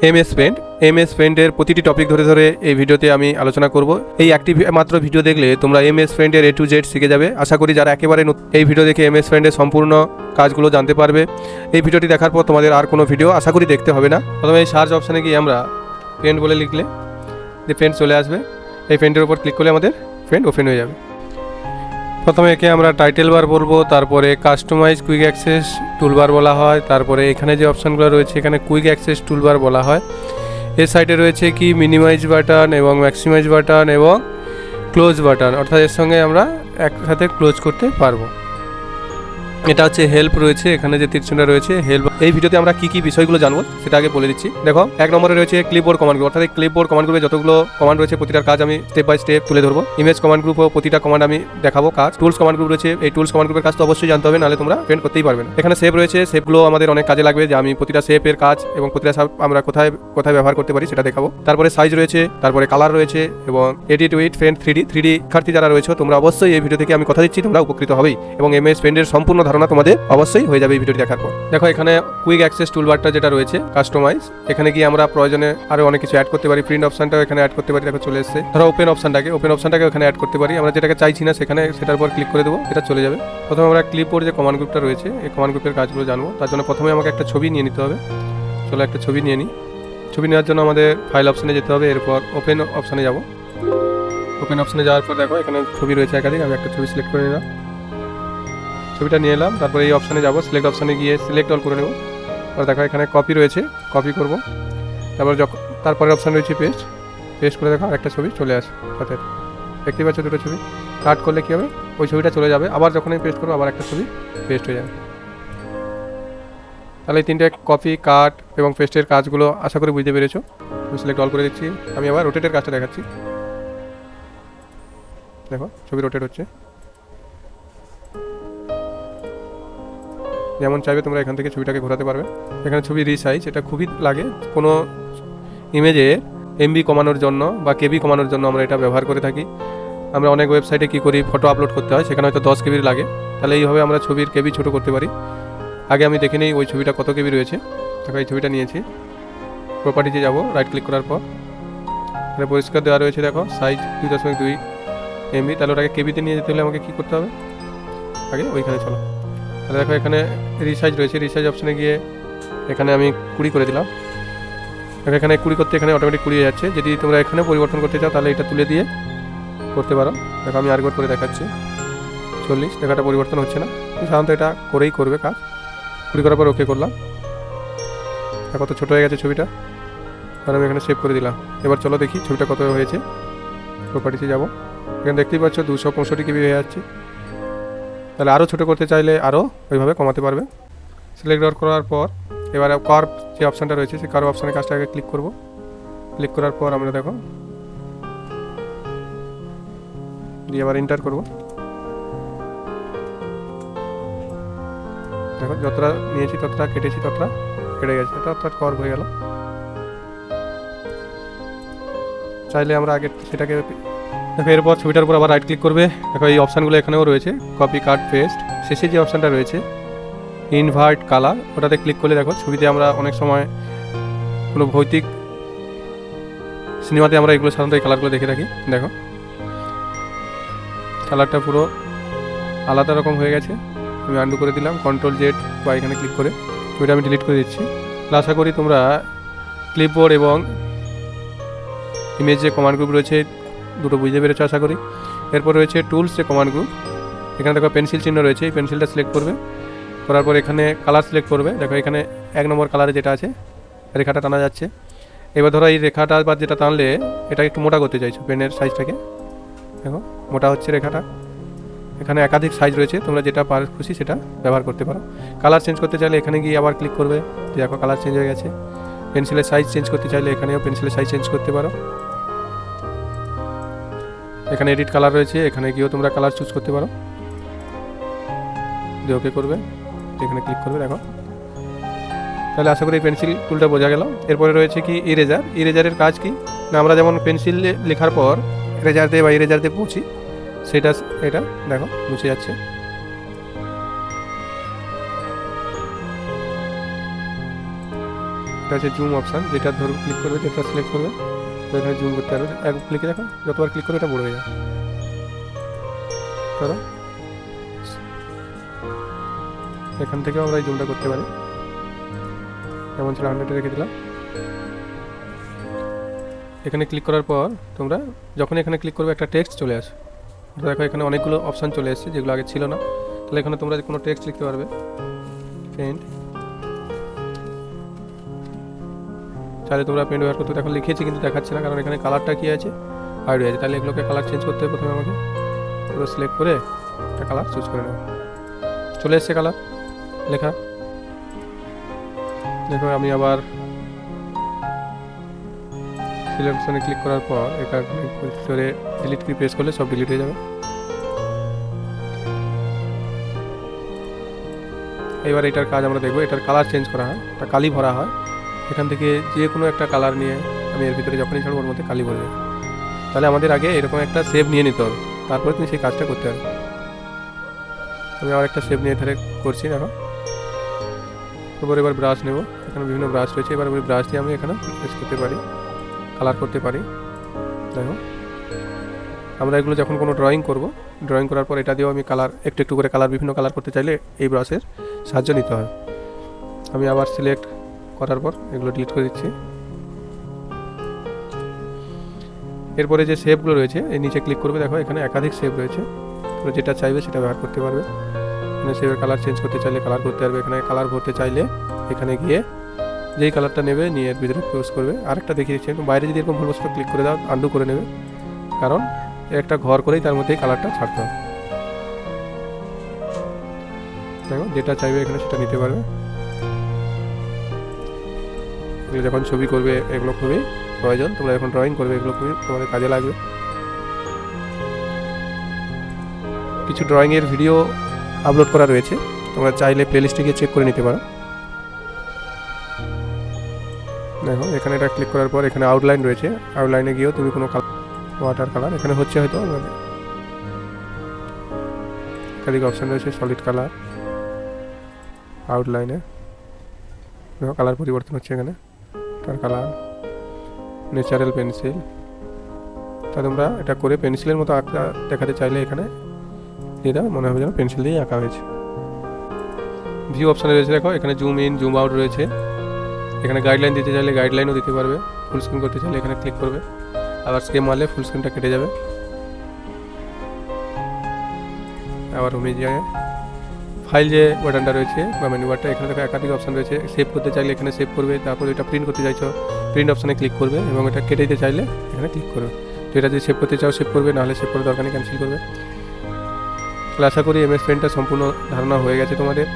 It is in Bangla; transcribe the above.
MS paint. এমএস পেইন্টের প্রতিটি টপিক ধরে ধরে এই ভিডিওতে আমি আলোচনা করব। এই একটি মাত্র ভিডিও দেখলে তোমরা এমএস পেইন্টের A to Z শিখে যাবে। আশা করি যারা একেবারে এই ভিডিও দেখে এমএস পেইন্টের সম্পূর্ণ কাজগুলো জানতে পারবে। এই ভিডিওটি দেখার পর তোমাদের আর কোনো ভিডিও আশা করি দেখতে হবে না। প্রথমে এই সার্চ অপশানে গিয়ে আমরা পেইন্ট বলে লিখলে যে পেইন্ট চলে আসবে। এই পেইন্টের উপর ক্লিক করলে আমাদের পেইন্ট ওপেন হয়ে যাবে। প্রথমে একে আমরা টাইটেল বার বলবো, তারপরে কাস্টমাইজ কুইক অ্যাক্সেস টুলবার বলা হয়, তারপরে এখানে যে অপশানগুলো রয়েছে এখানে কুইক অ্যাক্সেস টুলবার বলা হয়। এর সাইডে রয়েছে কি মিনিমাইজ বাটন এবং ম্যাক্সিমাইজ বাটন এবং ক্লোজ বাটন, অর্থাৎ এর সঙ্গে আমরা একসাথে ক্লোজ করতে পারবো। এটা হচ্ছে হেল্প রয়েছে, এখানে যে তীরচিহ্নটা রয়েছে হেল্প। এই ভিডিওতে আমরা কি বিষয়গুলো জানবো সেটা আগে বলে দিচ্ছি। দেখো, এক নম্বরে রয়েছে ক্লিপবোর্ড কমান্ড গ্রুপ, অর্থাৎ এই ক্লিপবোর্ড কমান্ড গ্রুপে যতগুলো কমান্ড রয়েছে প্রতিটার কাজ আমি স্টেপ বাই স্টেপ তুলে ধরবো। ইমেজ কমান্ড গ্রুপও প্রতিটা কমান্ড আমি দেখাবো কাজ। টুলস কমান্ড গ্রুপ রয়েছে, এই টুলস কমান্ড গ্রুপের কাজ তো অবশ্যই জানতে হবে, নাহলে তোমরা পেন্ট করতেই পারবে না। এখানে সেভ রয়েছে, সেভগুলো আমাদের অনেক কাজে লাগবে, যে আমি প্রতিটা সেভের কাজ এবং প্রতিটা সেভ আমরা কোথায় কোথায় ব্যবহার করতে পারি সেটা দেখাবো। তারপরে সাইজ রয়েছে, তারপরে কালার রয়েছে এবং এডিট উইথ পেন্ট 3D শিক্ষার্থী যারা রয়েছে তোমরা অবশ্যই এই ভিডিও থেকে আমি কথা দিচ্ছি তোমরা উপকৃত হবেই এবং এমএস পেইন্টের সম্পূর্ণ ধারণা তোমাদের অবশ্যই হয়ে যাবে এই ভিডিওটি দেখার পর। দেখো, এখানে কুইক অ্যাক্সেস টুলবারটা যেটা রয়েছে কাস্টমাইজ, এখানে গিয়ে আমরা প্রয়োজনে আরো অনেক কিছু অ্যাড করতে পারি। প্রিন্ট অপশনটাও এখানে অ্যাড করতে পারি। দেখো চলে এসেছে। ধরো ওপেন অপশনটাকে এখানে অ্যাড করতে পারি। আমরা যেটাকে চাইছি না সেখানে সেটার উপর ক্লিক করে দেবো, এটা চলে যাবে। প্রথমে আমরা ক্লিপবোর্ড যে কমান্ড গ্রুপটা রয়েছে এই কমান্ড গ্রুপের কাজগুলো জানবো। তার জন্য প্রথমে আমাকে একটা ছবি নিয়ে নিতে হবে। চলো একটা ছবি নিয়ে নিই। ছবি নেওয়ার জন্য আমাদের ফাইল অপশনে যেতে হবে, এরপর ওপেন অপশনে যাব। ওপেন অপশনে যাওয়ার পর দেখো এখানে ছবি রয়েছে একাধিক, আমি একটা ছবি সিলেক্ট করে নিলাম। ছবিটা নিয়ে এলাম, তারপরে এই অপশানে যাব, সিলেক্ট অপশানে গিয়ে সিলেক্ট অল করে নেব। আর দেখো এখানে কপি রয়েছে, কপি করব। তারপরে অপশান রয়েছে পেস্ট করে দেখো একটা ছবি চলে আসে সাথে। দেখতে পাচ্ছ দুটো ছবি। কাট করলে কী হবে, ওই ছবিটা চলে যাবে। আবার যখন আমি পেস্ট করবো আবার একটা ছবি পেস্ট হয়ে যাবে। তাহলে এই তিনটে কপি, কাট এবং পেস্টের কাজগুলো আশা করি বুঝতে পেরেছো। আমি সিলেক্ট অল করে দিচ্ছি। আমি আবার রোটেটের কাজটা দেখাচ্ছি। দেখো ছবি রোটেট হচ্ছে। যেমন চাইবে তোমরা এখান থেকে ছবিটাকে ঘোরাতে পারবে। এখানে ছবি রিসাইজ, এটা খুবই লাগে কোনো ইমেজে এমবি কমানোর জন্য বা কেবি কমানোর জন্য আমরা এটা ব্যবহার করে থাকি। আমরা অনেক ওয়েবসাইটে কী করি, ফটো আপলোড করতে হয়, সেখানে হয়তো 10 KB লাগে। তাহলে এইভাবে আমরা ছবির কেবি ছোটো করতে পারি। আগে আমি দেখে নিই ওই ছবিটা কত কেবি রয়েছে। দেখো এই ছবিটা নিয়েছি, প্রপার্টিতে যাব, রাইট ক্লিক করার পর এখানে পরিষ্কার দেওয়া রয়েছে। দেখো সাইজ 2.2 MB। তাহলে ওটাকে কেবিতে নিয়ে যেতে হলে আমাকে কী করতে হবে, আগে ওইখানে চলো। তাহলে দেখো এখানে রিসাইজ রয়েছে, রিসাইজ অপশানে গিয়ে এখানে আমি 20 করে দিলাম। এখানে 20 করতে এখানে অটোমেটিক 20 হয়ে যাচ্ছে। যদি তোমরা এখানে পরিবর্তন করতে চাও তাহলে এটা তুলে দিয়ে করতে পারো। দেখো আমি আরেকবার করে দেখাচ্ছি। 40, দেখাটা পরিবর্তন হচ্ছে না, সাধারণত এটা করেই করবে কাজ। 20 করার পর ওকে করলাম। কত ছোটো হয়ে গেছে ছবিটা, আর আমি এখানে সেভ করে দিলাম। এবার চলো দেখি ছবিটা কত হয়েছে। প্রপার্টিতে যাব, এখানে দেখতেই পাচ্ছ 265 KB হয়ে যাচ্ছে। তাহলে আরও ছোটো করতে চাইলে আরও ওইভাবে কমাতে পারবে। সিলেক্ট করার পর এবারে কার্ভ যে অপশানটা রয়েছে সেই কার্ভ অপশানের কাজটাকে ক্লিক করব। ক্লিক করার পর আমরা দেখো দিয়ে আবার এন্টার করব। দেখো যতটা নিয়েছি ততটা কেটেছি, ততটা কেটে গেছে, এটা অর্থাৎ কার্ভ হয়ে গেল। চাইলে আমরা আগে সেটাকে দেখো। এরপর ছবিটার উপর আবার রাইট ক্লিক করবে। দেখো এই অপশানগুলো এখানেও রয়েছে, কপি, কাট, পেস্ট। শেষে যে অপশানটা রয়েছে ইনভার্ট কালার, ওটাতে ক্লিক করলে দেখো ছবিতে আমরা অনেক সময় কোনো ভৌতিক সিনেমাতে আমরা এগুলো সাধারণত এই কালারগুলো দেখে থাকি। দেখো কালারটা পুরো আলাদা রকম হয়ে গেছে। আমি আন্ডু করে দিলাম, Ctrl+Z বা এখানে ক্লিক করে ছবিটা আমি ডিলিট করে দিচ্ছি। আশা করি তোমরা ক্লিপবোর্ড এবং ইমেজ যে কমান্ড গ্রুপ রয়েছে দুটো বুঝতে পেরেছো আশা করি। এরপর রয়েছে টুলস যে কমান্ড গ্রুপ, এখানে দেখো পেন্সিল চিহ্ন রয়েছে, এই পেন্সিলটা সিলেক্ট করবে। করার পর এখানে কালার সিলেক্ট করবে। দেখো এখানে 1 নম্বর কালারে যেটা আছে রেখাটা টানা যাচ্ছে। এবার ধরো এই রেখাটা বা যেটা টানলে এটা একটু মোটা করতে চাইছো, পেনের সাইজটাকে দেখো মোটা হচ্ছে রেখাটা। এখানে একাধিক সাইজ রয়েছে, তোমরা যেটা খুশি সেটা ব্যবহার করতে পারো। কালার চেঞ্জ করতে চাইলে এখানে গিয়ে আবার ক্লিক করবে, দেখো কালার চেঞ্জ হয়ে গেছে। পেন্সিলের সাইজ চেঞ্জ করতে চাইলে এখানেও পেন্সিলের সাইজ চেঞ্জ করতে পারো। এখানে এডিট কালার রয়েছে, এখানে গিয়েও তোমরা কালার চুজ করতে পারো। দিয়ে ওকে করবে, এখানে ক্লিক করবে। দেখো তাহলে আশা করি এই পেন্সিল টুলটা বোঝা গেল। এরপরে রয়েছে কি ইরেজার। ইরেজারের কাজ কি না, আমরা যেমন পেন্সিল লেখার পর ইরেজার দিয়ে বা ইরেজার দিয়ে মুছি, সেটা এটা দেখো মুছে যাচ্ছে। একটা আছে জুম অপশান, যেটা ধরো ক্লিক করবে, যেটা সিলেক্ট করবে তো এখানে জুম করতে পারবে। এক ক্লিকে দেখো, যতবার ক্লিক করবে এটা বড় হয়ে যাবে। ধরো এখান থেকেও আমরা এই জুমটা করতে পারি, যেমন ছিল 100 রেখে দিলাম। এখানে ক্লিক করার পর তোমরা যখন এখানে ক্লিক করবে একটা টেক্সট চলে আসে। দেখো এখানে অনেকগুলো অপশান চলে এসেছে যেগুলো আগে ছিল না। তাহলে এখানে তোমরা কোনো টেক্সট লিখতে পারবে। পেন্ট তাহলে তোমরা পেন্ট ব্যবহার করতে, এখন লিখেছি কিন্তু দেখাচ্ছে না, কারণ এখানে কালারটা কী আছে, হাইড হয়ে আছে। তাহলে এগুলোকে কালার চেঞ্জ করতে হবে। প্রথমে আমাকে পুরো সিলেক্ট করে একটা কালার চুজ করে নেব। চলে এসছে কালার লেখা। দেখো আমি আবার সিলেকশনে ক্লিক করার পর এখানে করে ডিলিট কি প্রেস করলে সব ডিলিট হয়ে যাবে। এবার এটার কাজ আমরা দেখবো। এটার কালার চেঞ্জ করা হয়, এটা কালি ভরা হয়। এখান থেকে যে কোনো একটা কালার নিয়ে আমি এর ভিতরে যখনই ছাড়বো ওর মধ্যে কালি ভরে যাবে। তাহলে আমাদের আগে এরকম একটা সেভ নিয়ে নিতে হবে, তারপরে তুমি সেই কাজটা করতে হবে। আমি আবার একটা সেভ নিয়ে ধরে করছি। দেখো তারপর এবার ব্রাশ নেব, এখানে বিভিন্ন ব্রাশ রয়েছে। এবার ওই ব্রাশ দিয়ে আমি এখানে ইউজ করতে পারি, কালার করতে পারি। দেখো আমরা এগুলো যখন কোনো ড্রয়িং করব, ড্রয়িং করার পর এটা দিয়েও আমি কালার একটু একটু করে কালার বিভিন্ন কালার করতে চাইলে এই ব্রাশের সাহায্য নিতে হয়। আমি আবার সিলেক্ট করার পর এগুলো ডিলিট করে দিচ্ছি। এরপরে যে শেপগুলো রয়েছে এই নিচে ক্লিক করবে। দেখো এখানে একাধিক শেপ রয়েছে, তোমরা যেটা চাইবে সেটা ব্যবহার করতে পারবে। এখানে শেপের কালার চেঞ্জ করতে চাইলে কালার করতে পারবে। এখানে কালার ভরতে চাইলে এখানে গিয়ে যেই কালারটা নেবে নিয়ে এর ভিতরে ইউজ করবে। আরেকটা দেখিয়ে দিচ্ছি, বাইরে যদি এরকম ভুলবশত ক্লিক করে দাও আন্ডু করে নেবে, কারণ একটা ঘর করেই তার মধ্যেই কালারটা ছাড়তে হবে। দেখো যেটা চাইবে এখানে সেটা নিতে পারবে। এগুলো যখন ছবি করবে এগুলো খুবই প্রয়োজন, তোমরা যখন ড্রয়িং করবে এগুলো খুবই তোমাদের কাজে লাগবে। কিছু ড্রয়িংয়ের ভিডিও আপলোড করা রয়েছে, তোমরা চাইলে প্লেলিস্টে গিয়ে চেক করে নিতে পারো। দেখো এখানে এটা ক্লিক করার পর এখানে আউটলাইন রয়েছে, আউটলাইনে গিয়েও তুমি কোনো ওয়াটার কালার এখানে হচ্ছে হয়তো একাধিক অপশান রয়েছে। সলিড কালার, আউটলাইনে দেখো কালার পরিবর্তন হচ্ছে, এখানে ওয়াটার কালার, ন্যাচারাল পেন্সিল। তা তোমরা এটা করে পেন্সিলের মতো আঁকা দেখাতে চাইলে এখানে এটা মনে হবে যেন পেন্সিল দিয়েই আঁকা হয়েছে। ভিউ অপশানে রয়েছে, দেখো এখানে জুম ইন জুম আউট রয়েছে। এখানে গাইডলাইন দিতে চাইলে গাইডলাইনও দিতে পারবে। ফুল স্ক্রিন করতে চাইলে এখানে ক্লিক করবে, আবার স্কেপ মারলে ফুল স্ক্রিনটা কেটে যাবে। আবার হোমে যায় ফাইল যে বাটনটা রয়েছে বা মেনু বারটা, এখানে দেখো একাধিক অপশান রয়েছে। সেভ করতে চাইলে এখানে সেভ করবে, তারপর এটা প্রিন্ট করতে চাইছো প্রিন্ট অপশানে ক্লিক করবে এবং এটা কেটে দিতে চাইলে এখানে ক্লিক করবে। তো এটা যদি সেভ করতে চাও সেভ করবে, নাহলে সেভ করার দরকার নেই, ক্যান্সেল করবে। তাহলে আশা করি এমএস পেইন্টটা সম্পূর্ণ ধারণা হয়ে গেছে তোমাদের।